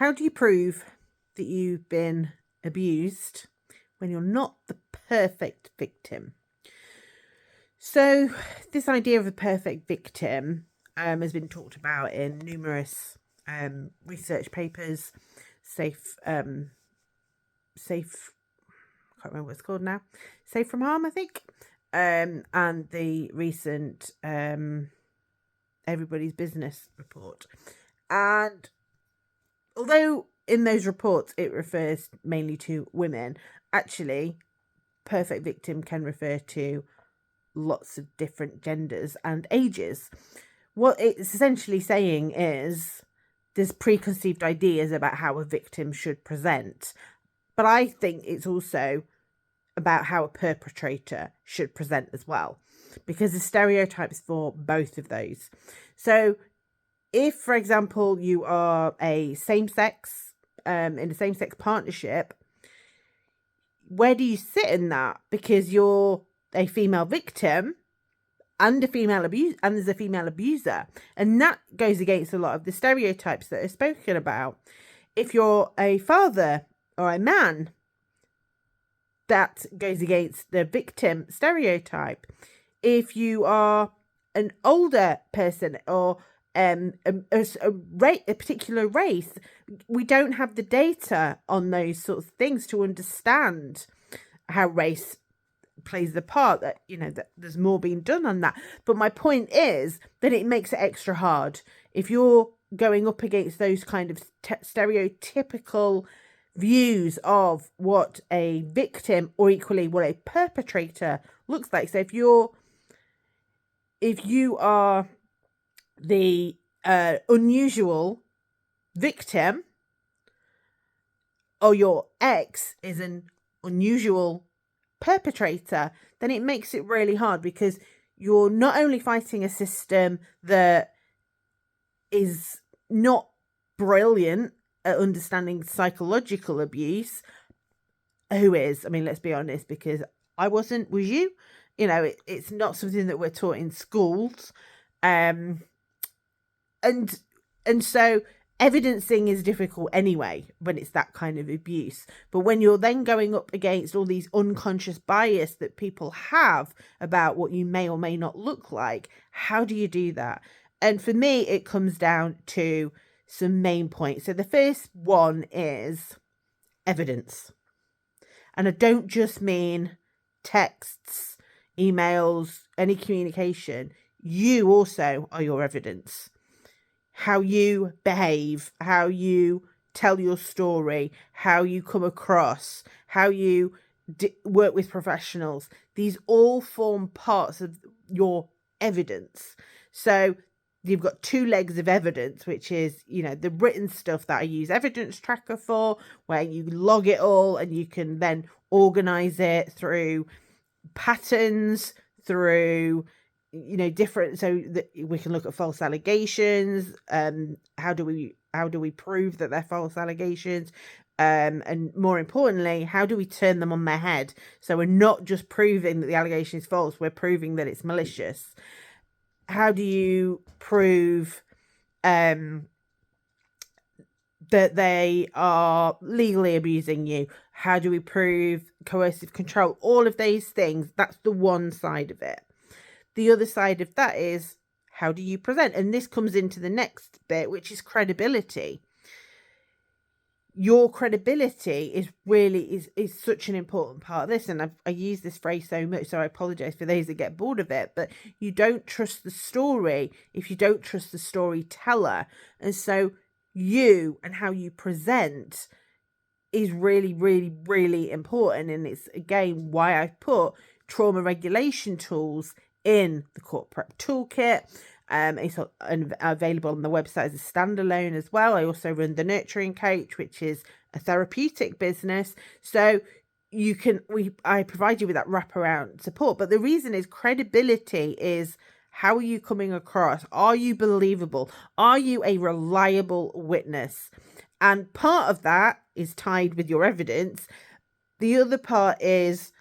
How do you prove that you've been abused when you're not the perfect victim? So this idea of a perfect victim has been talked about in numerous research papers. Safe, I can't remember what it's called now. Safe from Harm, I think. And the recent Everybody's Business report. And although in those reports it refers mainly to women, actually, perfect victim can refer to lots of different genders and ages. What it's essentially saying is there's preconceived ideas about how a victim should present, but I think it's also about how a perpetrator should present as well, because the stereotypes for both of those. So if, for example, you are a same-sex in a same-sex partnership, where do you sit in that? Because you're a female victim and there's a female abuser, and that goes against a lot of the stereotypes that are spoken about. If you're a father or a man, that goes against the victim stereotype. If you are an older person or a particular race, we don't have the data on those sorts of things to understand how race plays the part. That that there's more being done on that, but my point is that it makes it extra hard if you're going up against those kind of stereotypical views of what a victim or equally what a perpetrator looks like. So if you are the unusual victim, or your ex is an unusual perpetrator, then it makes it really hard, because you're not only fighting a system that is not brilliant at understanding psychological abuse. Who is? I mean, let's be honest, because I wasn't. Was you? It's not something that we're taught in schools, and so evidencing is difficult anyway when it's that kind of abuse. But when you're then going up against all these unconscious bias that people have about what you may or may not look like, how do you do that? And for me, it comes down to some main points. So the first one is evidence. And I don't just mean texts, emails, any communication. You also are your evidence. How you behave, how you tell your story, how you come across, how you work with professionals. These all form parts of your evidence. So you've got two legs of evidence, which is, the written stuff that I use Evidence Tracker for, where you log it all and you can then organize it through patterns, through different, so that we can look at false allegations. How do we prove that they're false allegations? And more importantly, how do we turn them on their head? So we're not just proving that the allegation is false, we're proving that it's malicious. How do you prove that they are legally abusing you? How do we prove coercive control? All of these things, that's the one side of it. The other side of that is, how do you present? And this comes into the next bit, which is credibility. Your credibility is really is such an important part of this. And I use this phrase so much, so I apologize for those that get bored of it, but you don't trust the story if you don't trust the storyteller. And so you and how you present is really, really, really important. And it's, again, why I've put trauma regulation tools in the Court Prep Toolkit. It's available on the website as a standalone as well. I also run the Nurturing Coach, which is a therapeutic business. So I provide you with that wraparound support. But the reason is credibility is, how are you coming across? Are you believable? Are you a reliable witness? And part of that is tied with your evidence. The other part is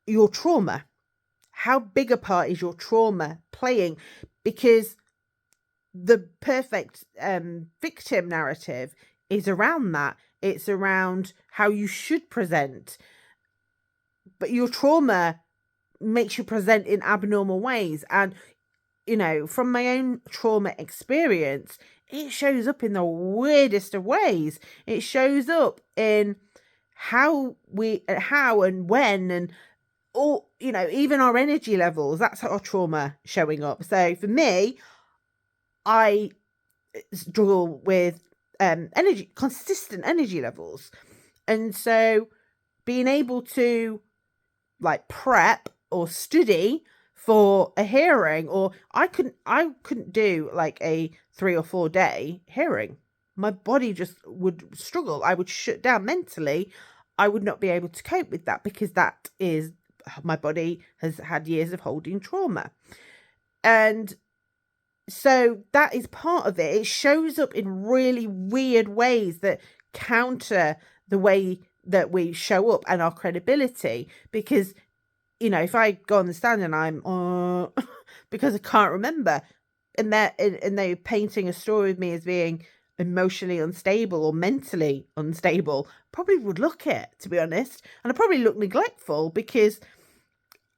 your trauma. How big a part is your trauma playing? Because the perfect victim narrative is around that. It's around how you should present. But your trauma makes you present in abnormal ways. And, you know, from my own trauma experience, it shows up in the weirdest of ways. It shows up in how and when, and all, you know, even our energy levels. That's our trauma showing up. So for me, I struggle with consistent energy levels. And so being able to like prep or study for a hearing, or I couldn't do like a 3 or 4 day hearing. My body just would struggle. I would shut down mentally. I would not be able to cope with that, because that is, my body has had years of holding trauma. And so that is part of it. It shows up in really weird ways that counter the way that we show up and our credibility. Because, you know, if I go on the stand and I'm because I can't remember, and they're painting a story of me as being emotionally unstable or mentally unstable, probably would look it, to be honest. And I probably look neglectful, because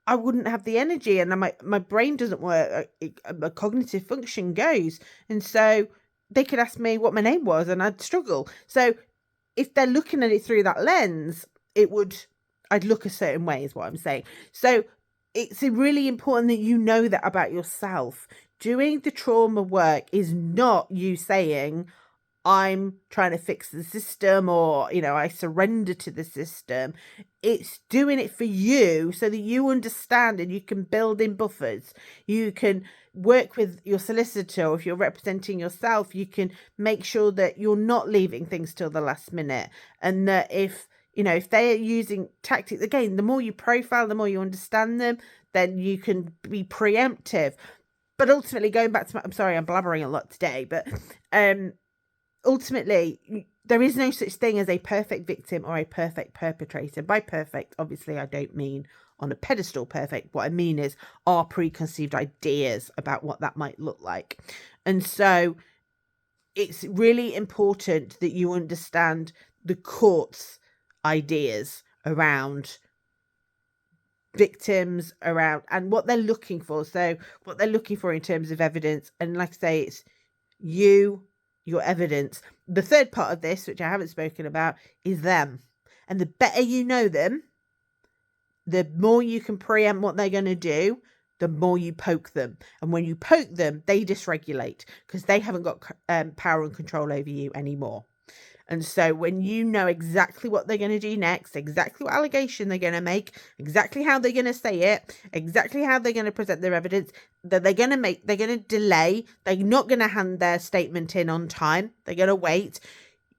I wouldn't have the energy, and my brain doesn't work. My cognitive function goes. And so they could ask me what my name was and I'd struggle. So if they're looking at it through that lens, I'd look a certain way, is what I'm saying. So it's really important that you know that about yourself. Doing the trauma work is not you saying, I'm trying to fix the system, or, you know, I surrender to the system. It's doing it for you so that you understand and you can build in buffers. You can work with your solicitor, or if you're representing yourself, you can make sure that you're not leaving things till the last minute. And that if they're using tactics, again, the more you profile, the more you understand them, then you can be preemptive. But ultimately, going back to I'm sorry, I'm blabbering a lot today, but ultimately, there is no such thing as a perfect victim or a perfect perpetrator. By perfect, obviously, I don't mean on a pedestal perfect. What I mean is our preconceived ideas about what that might look like. And so it's really important that you understand the court's ideas around victims, around and what they're looking for. So what they're looking for in terms of evidence. And like I say, it's your evidence. The third part of this, which I haven't spoken about, is them. And the better you know them, the more you can preempt what they're going to do, the more you poke them. And when you poke them, they dysregulate, because they haven't got power and control over you anymore. And so when you know exactly what they're going to do next, exactly what allegation they're going to make, exactly how they're going to say it, exactly how they're going to present their evidence, that they're going to delay, they're not going to hand their statement in on time, they're going to wait.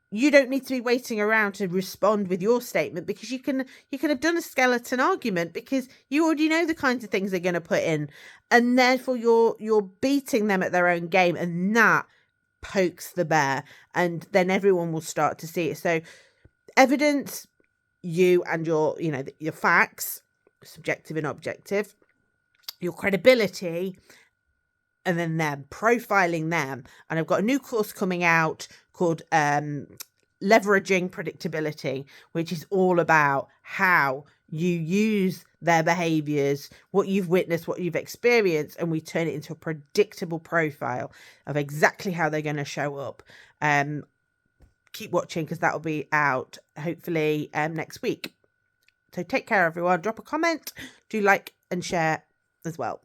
You don't need to be waiting around to respond with your statement, because you can have done a skeleton argument, because you already know the kinds of things they're going to put in, and therefore you're beating them at their own game, and that pokes the bear, and then everyone will start to see it. So evidence, you and your facts, subjective and objective, your credibility, and then them, profiling them. And I've got a new course coming out called Leveraging Predictability, which is all about how you use their behaviors, what you've witnessed, what you've experienced, and we turn it into a predictable profile of exactly how they're going to show up. Keep watching, because that will be out hopefully next week. So take care, everyone. Drop a comment, do like and share as well.